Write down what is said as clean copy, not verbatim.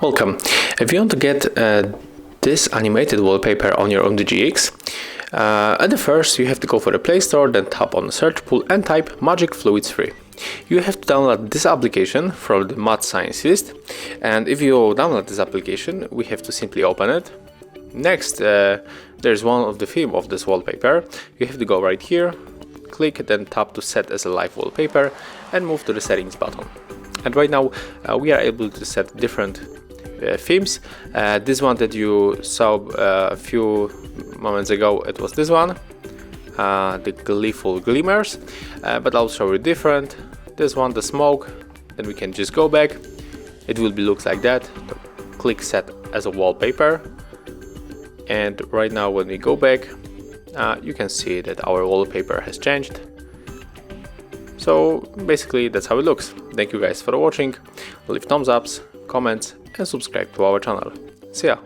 Welcome. If you want to get this animated wallpaper on your UMIDIGI X, at the first you have to go for the Play Store, then tap on the search pool and type Magic Fluids Free. You have to download this application from the Mad Scientist, and if you download this application, we have to simply open it. Next, there's one of the theme of this wallpaper. You have to go right here, click, then tap to set as a live wallpaper and move to the settings button. And right now we are able to set different themes. This one that you saw a few moments ago, it was this one, the gleeful glimmers, but I'll show you different. This one, the smoke, then we can just go back. It will be looks like that. Click set as a wallpaper, and right now when we go back, you can see that our wallpaper has changed. So basically that's how it looks. Thank you guys for watching. Leave thumbs ups, comments and subscribe to our channel. See ya!